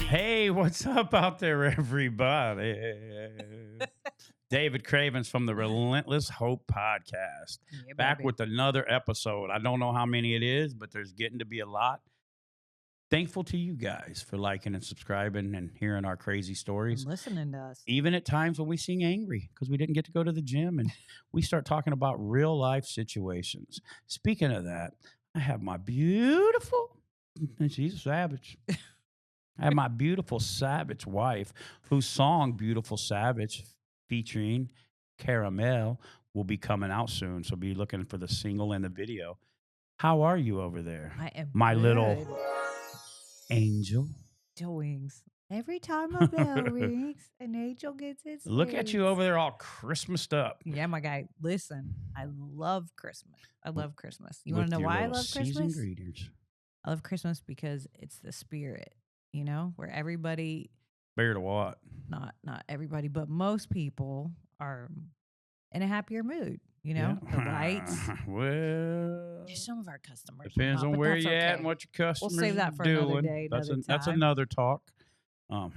Hey, what's up out there, everybody? David Cravens from the Relentless Hope podcast. Yeah, Back baby. with another episode. I don't know how many it is, but there's getting to be a lot. Thankful to you guys for liking and subscribing and hearing our crazy And stories. listening to us. Even at times when we seem angry because we didn't get to go to the gym and we start talking about real life situations. Speaking of that, I have my beautiful, and she's a savage. I have my beautiful savage wife, whose song "Beautiful Savage" featuring Caramel will be coming out soon. So be looking for the single and the video. How are you over there, I am my good. little angel? Doings. Every time a bell rings, an angel gets its Look at you wings. over there, all Christmased up. Yeah, my guy. Listen, I love Christmas. I love Christmas. You with want to know your why I little love seasoned Christmas? greetings. I love Christmas because it's the spirit, where everybody, Bear to what? not everybody, but most people are in a happier mood. Yeah. The lights. Well, Some of our customers are depends not, on but where that's you're at okay. and what your customers We'll save that for another doing. day, That's another time. another talk.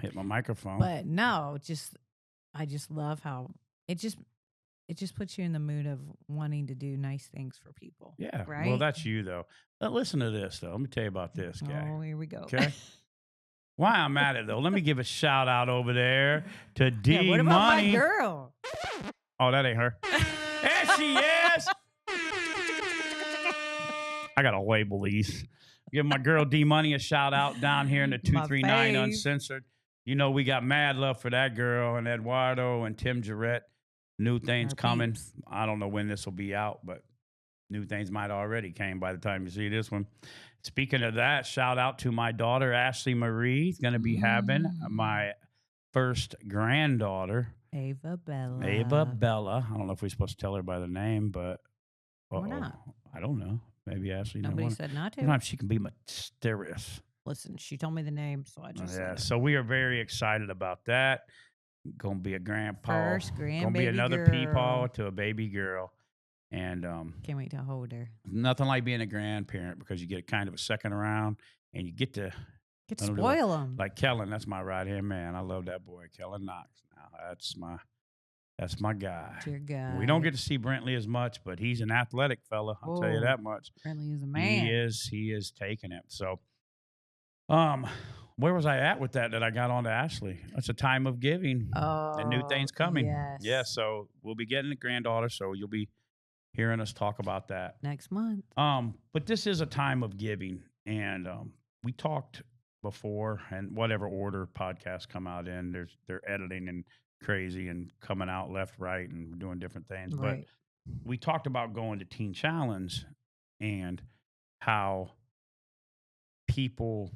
Hit my microphone. But no, I just love how it just puts you in the mood of wanting to do nice things for people. Yeah. Right. Well, that's you, though. Listen to this, though. Let me tell you about this guy. Oh, here we go. Okay. Why I'm at it, though. Let me give a shout out over there to D Yeah, what about my Money. girl? Oh, that ain't her. There she is. I got to label these. Give my girl D Money a shout out down here in the 239 fave. Uncensored. You know, we got mad love for that girl and Eduardo and Tim Jarrett. New things Our coming. peeps. I don't know when this will be out, but new things might already came by the time you see this one. Speaking of that, shout out to my daughter, Ashley Marie. Going to be having my first granddaughter, Ava Bella. Ava Bella. I don't know if we're supposed to tell her by the name, but We're not. I don't know. Maybe Ashley. Nobody said not to. Sometimes she can be mysterious. Listen, she told me the name, so I just Yeah, said it. so we are very excited about that. Gonna be a grandpa. First Gonna be grandbaby another girl. peepaw to a baby girl. And Can't wait to hold her. nothing like being a grandparent because you get kind of a second around and you get to Get to I don't know, spoil them. like Kellen. That's my right hand man. I love that boy, Kellen Knox. Now that's my guy. Dear God. We don't get to see Brentley as much, but he's an athletic fella. I'll tell you Oh, that much. Friendly is a man. He is taking it. So, where was I at with that I got on to Ashley? It's a time of giving and new things coming. Yes. Yeah, so we'll be getting a granddaughter, so you'll be hearing us talk about that. Next month. But this is a time of giving, and we talked before, and whatever order podcasts come out in, they're editing and crazy and coming out left, right, and we're doing different things. Right. But we talked about going to Teen Challenge and how people,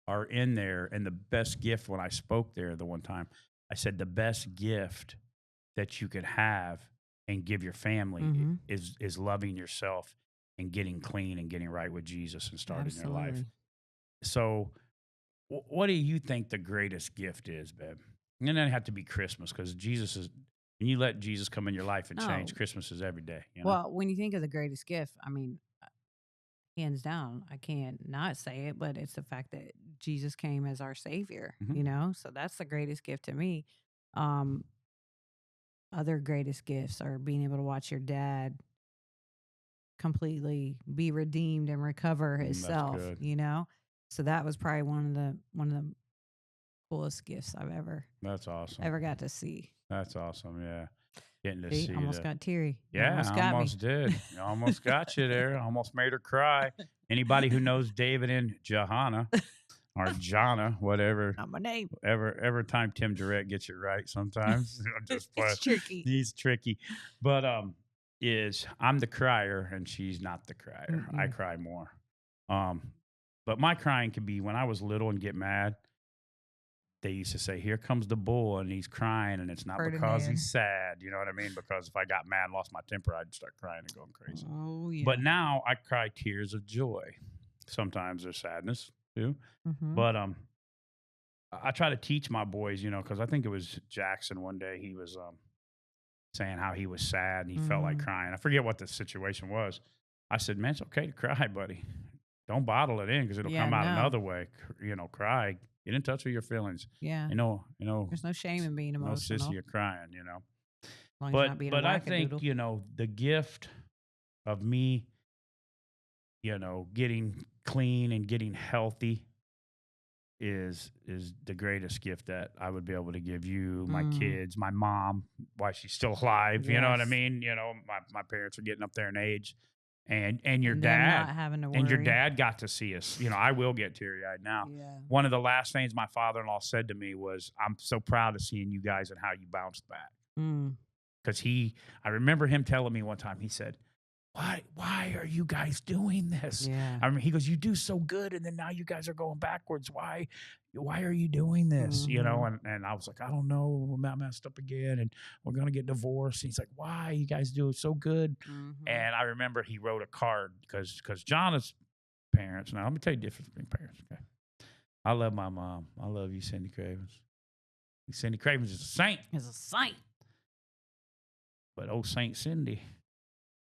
are in there. And the best gift, when I spoke there the one time, I said the best gift that you could have and give your family is loving yourself and getting clean and getting right with Jesus and starting your life. Absolutely. So what do you think the greatest gift is, babe? And it doesn't have to be Christmas, because Jesus is, when you let Jesus come in your life and change, Oh. Christmas is every day. Well, when you think of the greatest gift, I mean, hands down, I can't not say it, but it's the fact that Jesus came as our savior, so that's the greatest gift to me. Other greatest gifts are being able to watch your dad completely be redeemed and recover himself, good. So that was probably one of the coolest gifts I've ever got to see. That's awesome. Yeah. Getting to see almost got teary. Yeah, almost I got almost me. did. I almost got you there. I almost made her cry. Anybody who knows David and Johanna or Jana, whatever. Not my name. Every time Tim Jarrett gets it right, sometimes just It's tricky. He's tricky, but I'm the crier and she's not the crier. I cry more. But my crying can be when I was little and get mad. They used to say, "Here comes the bull," and he's crying, and it's not because he's sad. You know what I mean? Because if I got mad and lost my temper, I'd start crying and going crazy. Oh, yeah. But now I cry tears of joy. Sometimes there's sadness too. But I try to teach my boys, because I think it was Jackson one day, he was saying how he was sad and he felt like crying. I forget what the situation was. I said, "Man, it's okay to cry, buddy. don't bottle it in because it'll Yeah, come out no. another way. Cry. Get in touch with your feelings. Yeah. There's no shame in being no emotional. sissy or crying. As long as you're not being a But I think wackadoodle. the gift of me, getting clean and getting healthy is the greatest gift that I would be able to give you, my kids, my mom, while she's still alive. You know what I Yes. mean? My parents are getting up there in age, and your And them dad not having to and your worry. dad got to see us. I will get teary eyed now. Yeah. One of the last things my father-in-law said to me was, "I'm so proud of seeing you guys and how you bounced back." Mm. Because I remember him telling me one time. He said, why are you guys doing this? Yeah. I mean, he goes, you do so good, and then now you guys are going backwards. Why are you doing this? And I was like, I don't know. I messed up again, and we're gonna get divorced. And he's like, why? You guys do so good. And I remember he wrote a card because Jonna's parents. Now let me tell you the difference between parents. Okay, I love my mom. I love you, Cindy Cravens. Cindy Cravens is a saint. It's a saint. But old Saint Cindy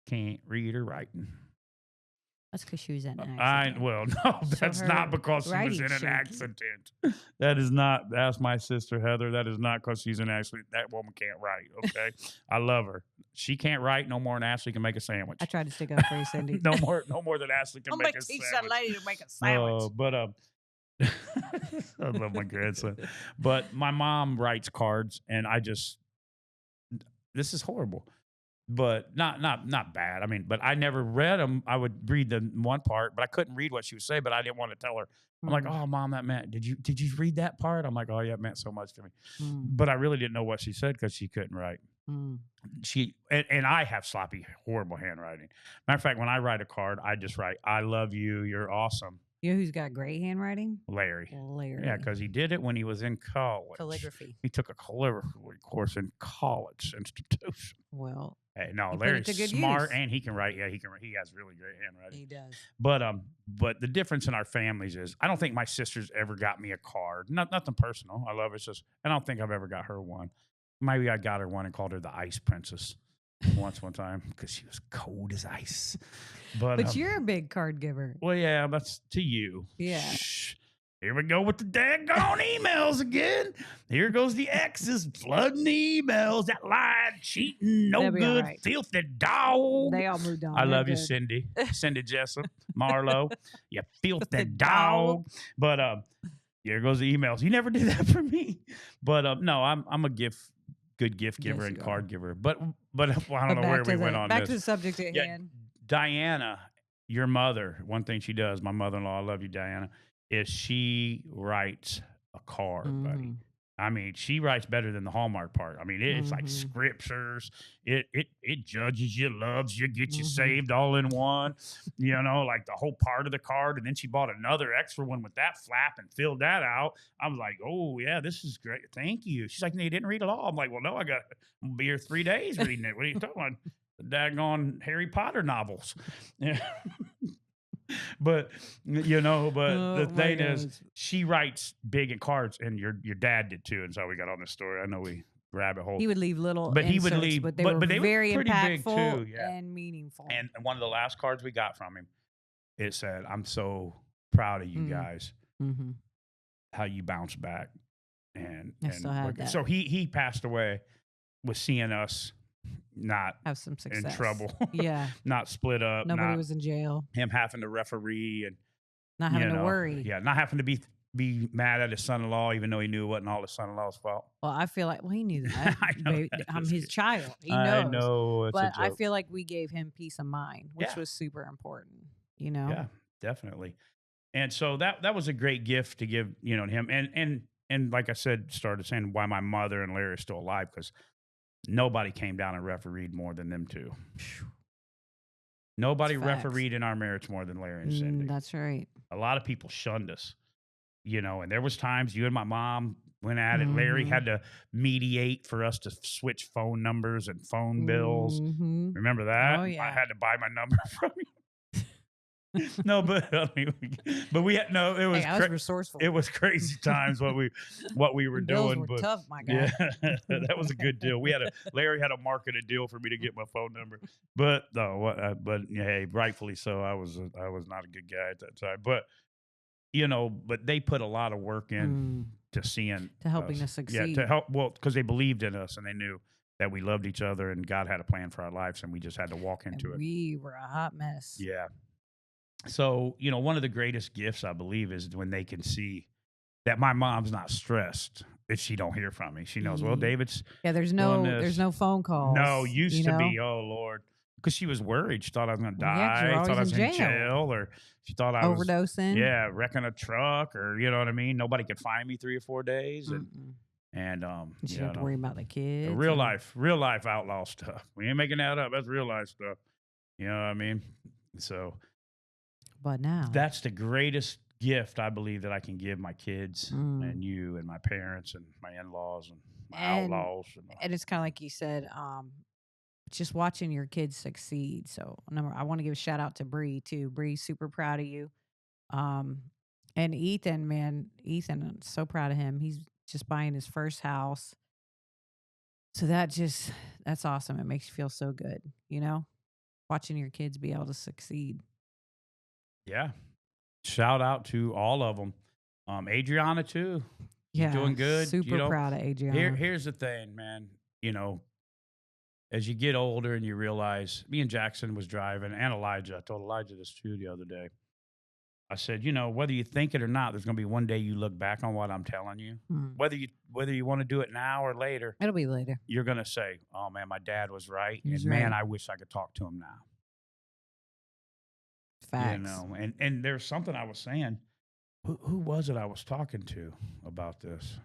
can't read or write. That's because she was in an accident. No, that's not because she was in an accident. That is not. That's my sister Heather. That is not because she's in an accident. That woman can't write. Okay, I love her. She can't write no more than Ashley can make a sandwich. I tried to stick up for you, Cindy. no more than Ashley can make a sandwich. Teach that lady to make a sandwich. But I love my grandson. But my mom writes cards, and this is horrible. But not bad. I mean, but I never read them. I would read the one part, but I couldn't read what she would say. But I didn't want to tell her. I'm like, oh, Mom, that meant. Did you read that part? I'm like, oh yeah, it meant so much to me. But I really didn't know what she said because she couldn't write. She and I have sloppy, horrible handwriting. Matter of fact, when I write a card, I just write, "I love you. You're awesome." You know who's got great handwriting? Larry. Yeah, because he did it when he was in college. Calligraphy. He took a calligraphy course in college institution. Well, hey, no, Larry's smart and he can write. Yeah, he can. He has really great handwriting. He does. But the difference in our families is I don't think my sister's ever got me a card. Nothing personal. I love it. It's just I don't think I've ever got her one. Maybe I got her one and called her the Ice Princess one time because she was cold as ice. But you're a big card giver. Well, yeah, that's to you. Yeah. Shh. Here we go with the daggone emails again. Here goes the exes flooding the emails. That lied, cheating, no good, right. Filthy dog. They all moved on. I love you, Cindy. Cindy Jessup, Marlo. You filthy dog. But here goes the emails. You never did that for me. But no, I'm a good gift giver and card giver. But I don't know where we went on this. Back to the subject at hand. Diana, your mother, one thing she does, my mother-in-law, I love you, Diana, is she writes a card, buddy. I mean, she writes better than the Hallmark part. I mean, it's like scriptures. It judges you, loves you, gets you saved all in one. Like the whole part of the card. And then she bought another extra one with that flap and filled that out. I was like, oh yeah, this is great. Thank you. She's like, no, you didn't read it all. I'm like, well, no, I'm gonna be here 3 days reading it. What are you talking about? The daggone Harry Potter novels. Yeah. But the thing is, she writes big in cards, and your dad did too. And so we got on this story. I know we rabbit hole. He would leave little, but inserts, he would leave, but they were very impactful too, yeah. and meaningful. And one of the last cards we got from him, it said, "I'm so proud of you guys, how you bounced back." And still have that. So he passed away with seeing us not have some success, in trouble, yeah, not split up, nobody was in jail, him having to referee and not having to worry, not having to be mad at his son-in-law even though he knew it wasn't all his son-in-law's fault. Well, I feel like he knew that. I'm his child. He knows. I know, but I feel like we gave him peace of mind, which was super important. Yeah, definitely. And so that was a great gift to give him. And like I said, started saying why my mother and Larry are still alive, because nobody came down and refereed more than them two. Nobody refereed in our marriage more than Larry and Cindy. That's right. A lot of people shunned us, and there was times you and my mom went at it. Larry had to mediate for us to switch phone numbers and phone bills. Remember that? Oh, yeah. I had to buy my number from you. No, but I mean, but we had no. It was Hey, I was resourceful. it was crazy times what we were Them bills doing, were but tough, my yeah, guy. that was a good deal. Larry had a marketed deal for me to get my phone number, but no, but yeah, hey, rightfully so. I was not a good guy at that time, but but they put a lot of work in Mm, to seeing to helping us, us yeah, to succeed. help. Well, because they believed in us and they knew that we loved each other and God had a plan for our lives, and we just had to walk into And it. we were a hot mess. Yeah. So, one of the greatest gifts I believe is when they can see that my mom's not stressed if she don't hear from me. She knows, well, Ye David's Yeah, doing there's this. no phone No, calls, you used to know? be, oh Lord. Because she was worried. She thought I was gonna Well, yeah, 'cause you're die, thought always I in was in jail, jail, or she thought I was, overdosing. yeah, wrecking a truck, or you know what I mean? Nobody could find me 3 or 4 days. And Mm-mm. and You should have to worry about the the kids real and life outlaw stuff. We ain't making that up. That's real life stuff. You know what I mean? So but now that's the greatest gift I believe that I can give my kids mm. and you and my parents and my in-laws and my and outlaws. and it's kinda like you said, just watching your kids succeed. So, I wanna give a shout out to Bree too. Bree's super proud of you. Um, and Ethan, man, Ethan, I'm so proud of him. He's just buying his first house. So that's awesome. It makes you feel so good, watching your kids be able to succeed. Yeah. Shout out to all of them. Adriana too. She's Yeah, doing good. super proud of Adriana. Here's the thing, man. As you get older and you realize, me and Jackson was driving, and Elijah. I told Elijah this too the other day. I said, whether you think it or not, there's going to be one day you look back on what I'm telling you. Mm. Whether you want to do it now or later, It'll be later. you're going to say, "Oh man, my dad was right," He's and man, right. I wish I could talk to him now. Facts. And there's something I was saying. Who was it I was talking to about this?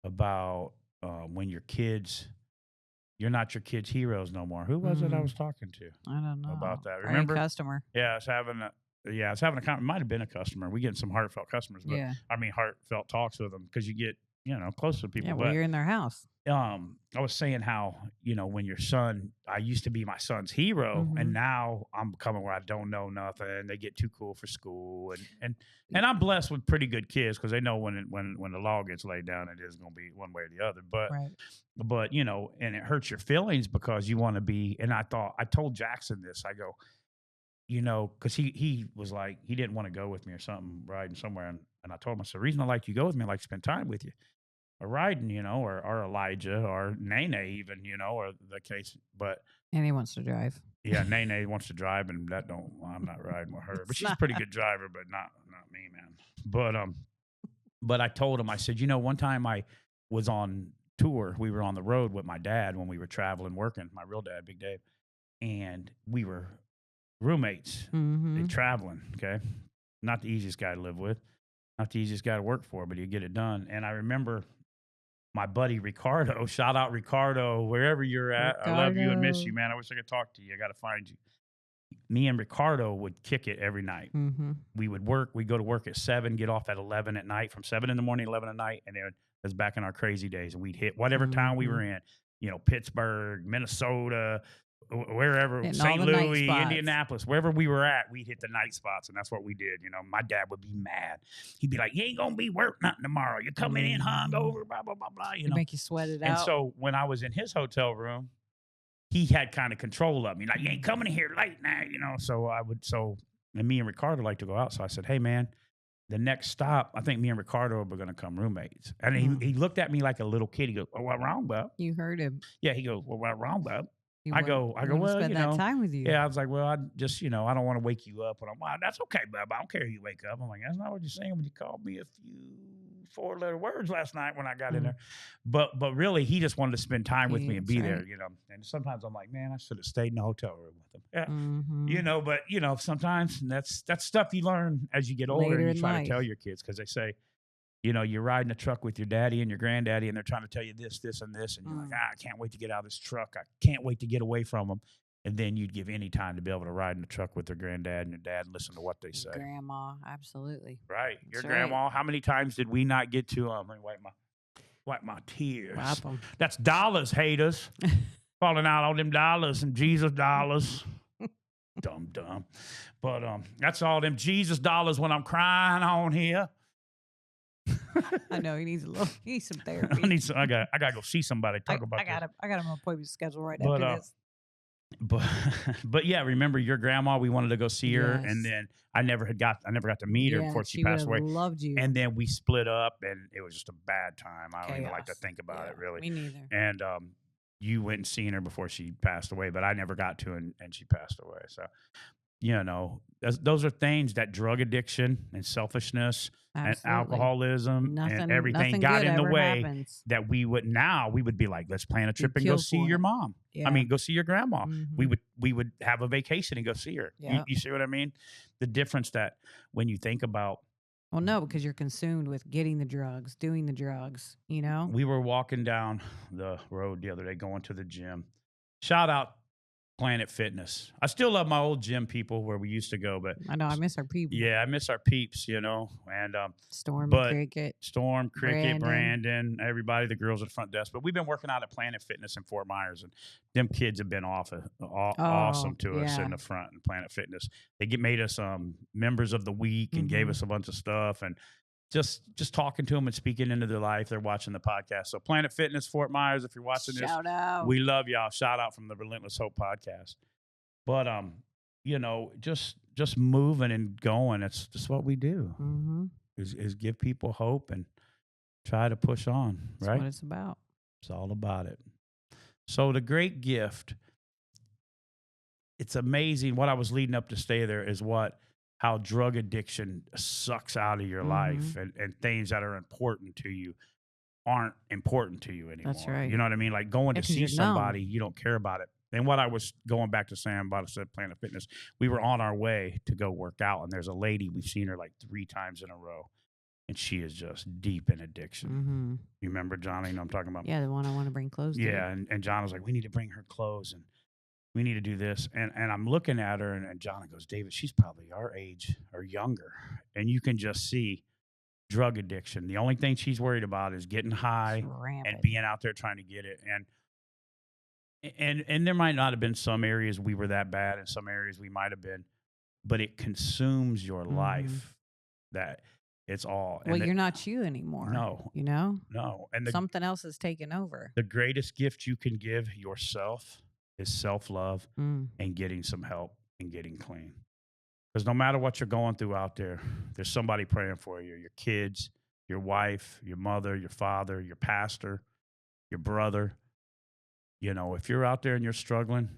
About when you're not your kids' heroes no more. Who was it I was talking to I don't know. about that? Probably a Remember? customer. Yeah, I was having it might have been a customer. We get some heartfelt customers, but Yeah. I mean heartfelt talks with them because you get close to people. Yeah, well, But you're in their house. I was saying how when your son, I used to be my son's hero, and now I'm becoming where I don't know nothing. They get too cool for school, and I'm blessed with pretty good kids because they know when the law gets laid down, it is going to be one way or the other. Right. But and it hurts your feelings because you want to be. And I told Jackson this. I go, because he was like, he didn't want to go with me or something, riding somewhere. And I told him, I said, the reason I like you go with me, I like to spend time with you. Or riding, or Elijah, or Nene even, or the case. But And he wants to drive. yeah, Nene wants to drive, and I'm not riding with her. But she's a pretty good driver, but not me, man. But I told him, I said, one time I was on tour. We were on the road with my dad when we were traveling, working, my real dad, Big Dave. And we were roommates, traveling, okay? Not the easiest guy to live with, not the easiest guy to work for, but he'd get it done. And I remember my buddy Ricardo, shout out Ricardo, wherever you're at. I love you and miss you, man. I wish I could talk to you. I got to find you. Me and Ricardo would kick it every night. We would work. We'd go to work at 7, get off at 11 at night, from 7 in the morning, 11 at night. And then that's back in our crazy days. And we'd hit whatever town we were in, Pittsburgh, Minnesota, wherever, Hitting St. all the night Louis, spots. Indianapolis, wherever we were at, we'd hit the night spots. And that's what we did. My dad would be mad. He'd be like, "You ain't going to be work nothing tomorrow. You're coming in hungover, blah, blah, blah, blah." Make you sweat it out. And so when I was in his hotel room, he had kind of control of me. Like, "You ain't coming in here late now," and me and Ricardo like to go out. So I said, "Hey, man, the next stop, I think me and Ricardo are going to come roommates." And he looked at me like a little kid. He goes, "Well, what wrong, bub?" You heard him. Yeah, he goes, "Well, what wrong, bub?" He I go, "Well, spend that time with you. Yeah, I was like, "Well, I just, I don't want to wake you up." And I'm like, "That's okay, bub. I don't care if you wake up." I'm like, "That's not what you're saying when you called me a few 4-letter words last night when I got in there." But really, he just wanted to spend time with me and be there, And sometimes I'm like, "Man, I should have stayed in the hotel room with him." Yeah. But sometimes that's stuff you learn as you get older. Later and you try in to tell your kids, because they say, you're riding a truck with your daddy and your granddaddy, and they're trying to tell you this, this, and this. And you're like, I can't wait to get out of this truck. I can't wait to get away from them. And then you'd give any time to be able to ride in the truck with their granddad and your dad and listen to what they say. Grandma, absolutely. Right. Your That's grandma, right. how many times did we not get to, let me wipe my tears. Wipe 'em. That's dollars, haters. Falling out on them dollars and Jesus dollars. Dumb. But that's all them Jesus dollars when I'm crying on here. I know he needs some I therapy. need some, I gotta go see somebody, talk about this. I got him an appointment scheduled right But after this. but but yeah, remember your grandma? We wanted to go see her, and Yes. then I never got to meet her Yeah, before she she would passed have away. loved you. And then we split up, and it was just a bad time. I don't even like to Chaos. think about Yeah, it really. me neither. And you went and seen her before she passed away, but I never got to, and she passed away. So those are things that drug addiction and selfishness and Absolutely. alcoholism and everything Nothing got good in the ever way happens. that we would be like, let's plan a trip and go kill see for your it. mom. Yeah. I mean, go see your grandma. Mhm. We would have a vacation and go see her. Yeah. You see what I mean? The difference that when you think about, Well, no, because you're consumed with getting the drugs, doing the drugs, you know? we were walking down the road the other day going to the gym. Shout out Planet Fitness. I still love my old gym people where we used to go, but I know, I miss our people. yeah, I miss our peeps, and Storm, but Cricket. Storm, Cricket, Brandon. Brandon, everybody, the girls at the front desk. But we've been working out at Planet Fitness in Fort Myers, and them kids have been awesome to us in the front in Planet Fitness. They made us members of the week and gave us a bunch of stuff, and just talking to them and speaking into their life. They're watching the podcast. So Planet Fitness, Fort Myers, if you're watching this, Shout out. we love y'all. Shout out from the Relentless Hope podcast. But just moving and going. It's just what we do. Mm-hmm. Is give people hope and try to push on. That's right? what it's about. It's all about it. So the great gift. It's amazing what I was leading up to stay there is how drug addiction sucks out of your life and things that are important to you aren't important to you anymore. That's right. You know what I mean? Like going to 'cause see you're somebody, numb. you don't care about it. And what I was going back to saying about Planet Fitness, we were on our way to go work out, and there's a lady, we've seen her like 3 times in a row, and she is just deep in addiction. Mm-hmm. You remember Johnny? You know what I'm talking about? Yeah, the one I want to bring clothes to. Yeah, and John was like, we need to bring her clothes, and we need to do this. And I'm looking at her, and John goes, David, she's probably our age or younger. And you can just see drug addiction. The only thing she's worried about is getting high and being out there trying to get it. And there might not have been some areas we were that bad, and some areas we might have been, but it consumes your life. That it's all. Well, you're not you anymore. No. You know? No. And something else has taken over. The greatest gift you can give yourself is self-love and getting some help and getting clean. Because no matter what you're going through out there, there's somebody praying for you. Your kids, your wife, your mother, your father, your pastor, your brother. If you're out there and you're struggling,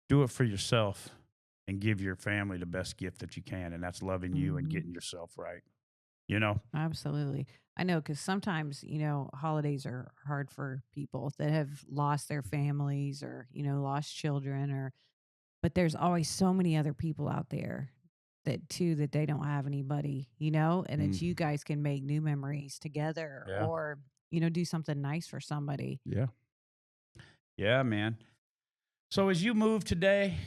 do it for yourself and give your family the best gift that you can. And that's loving you and getting yourself right. Absolutely. I know, because sometimes, holidays are hard for people that have lost their families or, lost children but there's always so many other people out there that they don't have anybody, and that you guys can make new memories together or, do something nice for somebody. Yeah. Yeah, man. So as you move today,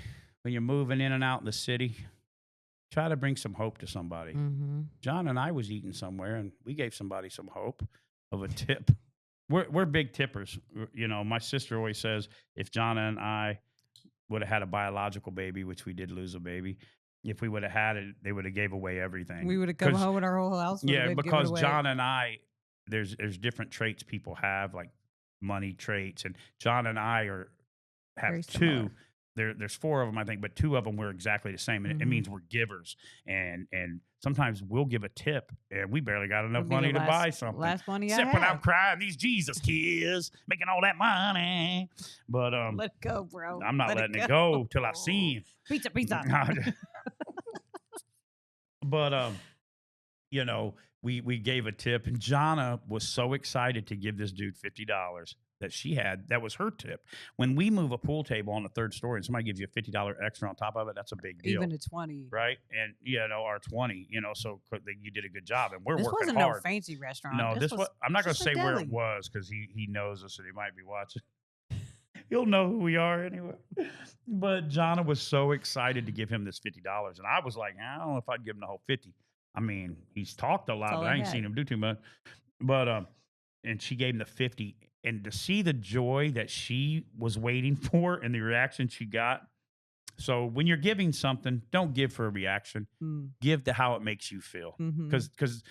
when you're moving in and out in the city, try to bring some hope to somebody. John and I was eating somewhere, and we gave somebody some hope of a tip. We're big tippers. My sister always says if John and I would have had a biological baby, which we did lose a baby, if we would have had it, they would have gave away everything. We would have come home and our whole house would have been given away. John and I, there's different traits people have, like money traits, and John and I have Very two. similar. There's 4 of them, I think, but 2 of them were exactly the same. And it means we're givers. And sometimes we'll give a tip, and we barely got enough money to buy something. Last money Except I when had. I'm crying, these Jesus kids making all that money. But let it go, bro. I'm not letting it go till I see him. Pizza. But we gave a tip, and Jonna was so excited to give this dude $50 that was her tip. When we move a pool table on the 3rd story and somebody gives you a $50 extra on top of it, that's a big deal. Even a 20. Right? And our 20, so you did a good job, and we're this working wasn't hard. No fancy restaurant. No, this was I'm not going to say where it was, because he knows us and he might be watching. He'll know who we are anyway. But Jonna was so excited to give him this $50, and I was like, I don't know if I'd give him the whole 50. I mean, he's talked a lot, but I ain't seen him do too much. But and she gave him the 50, and to see the joy that she was waiting for and the reaction she got, So when you're giving something, don't give for a reaction. Mm. Give to how it makes you feel. Mhm. Because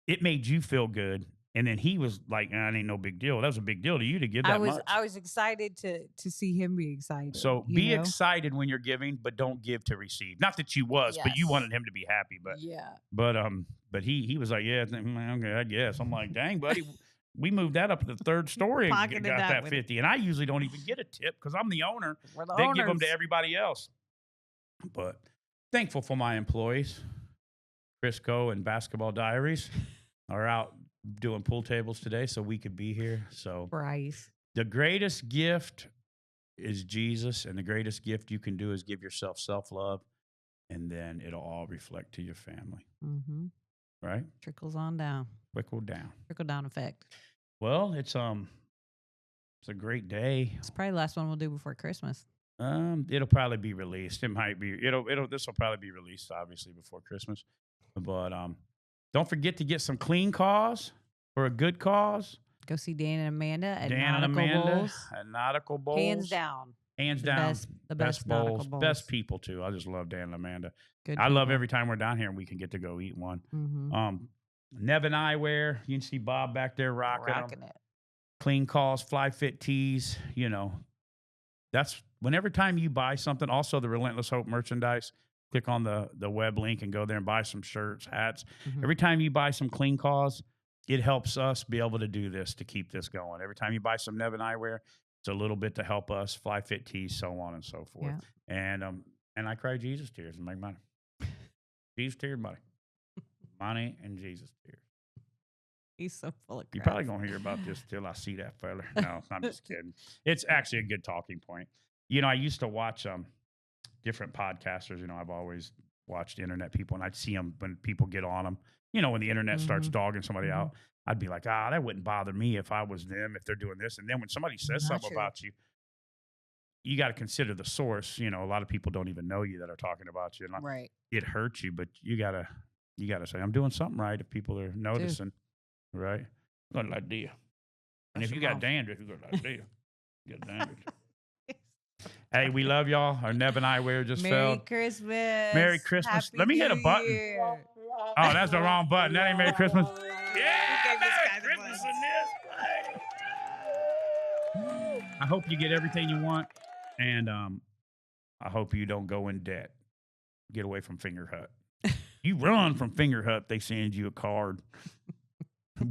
it made you feel good. And then he was like, "Nah, it ain't no big deal." That was a big deal to you to give that much. I was excited to see him be excited. So you be know? excited when you're giving, but don't give to receive. Not that you was, but you Yes. wanted him to be happy. Yeah. But he was like, "Yeah, okay, I guess." I'm like, "Dang, buddy, we moved that up to the third story and Pocketed got that that with- 50." And I usually don't even get a tip because I'm the owner. We're the They give them owners. to everybody else. But thankful for my employees. Crisco and Basketball Diaries are out doing pool tables today, so we could be here. So Bryce. the greatest gift is Jesus, and the greatest gift you can do is give yourself self-love, and then it'll all reflect to your family. Mm-hmm. Right? Trickles on down. Trickle down. Trickle down effect. Well, it's a great day. It's probably the last one we'll do before Christmas. It'll probably be released. It might be. This will probably be released, obviously, before Christmas. But don't forget to get some clean cause for a good cause. Go see Dan and Amanda at Dan and Nautical Amanda Bowls. at Nautical Bowls. Hands down. Hands The down. best Nautical bowls. Bowls. Best people, too. I just love Dan and Amanda. Good I love people. every time we're down here and we can get to go eat one. Mm-hmm. Neven Eyewear. You can see Bob back there rocking them. it. Clean calls, Flyfit tees. You know, that's whenever time you buy something. Also, the Relentless Hope merchandise. Click on the web link and go there and buy some shirts, hats. Mhm. Every time you buy some clean calls, it helps us be able to do this, to keep this going. Every time you buy some Neven Eyewear, it's a little bit to help us, Flyfit tees, so on and so forth. Yeah. And I cry Jesus tears and make money. Jesus tears, money. Money and Jesus tears. He's so full of crap. You're probably going to hear about this till I see that fella. No, I'm just kidding. It's actually a good talking point. You know, I used to watch different podcasters. You know, I've always watched internet people, and I'd see them when people get on them. You know, when the internet starts dogging somebody out, I'd be like, that wouldn't bother me if I was them, if they're doing this. And then when somebody says something about you, you got to consider the source. You know, a lot of people don't even know you that are talking about you. And Right. it hurts you, but you gotta say, I'm doing something right if people are noticing. Right? Good idea. And if you got dandruff, you got an idea. You got dandruff. Hey, we love y'all. Our Neven Eyewear just fell. Merry Christmas. Merry Christmas. Happy Let me hit a New button. Year. Oh, that's the wrong button. That ain't Merry Christmas. Yeah, gave this Merry guy the Christmas buttons. in this. I hope you get everything you want, and I hope you don't go in debt. Get away from Finger Hut. You run from Finger Hut, they send you a card.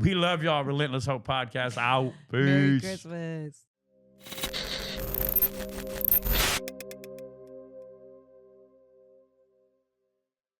We love y'all. Relentless Hope Podcast out. Peace. Merry Christmas.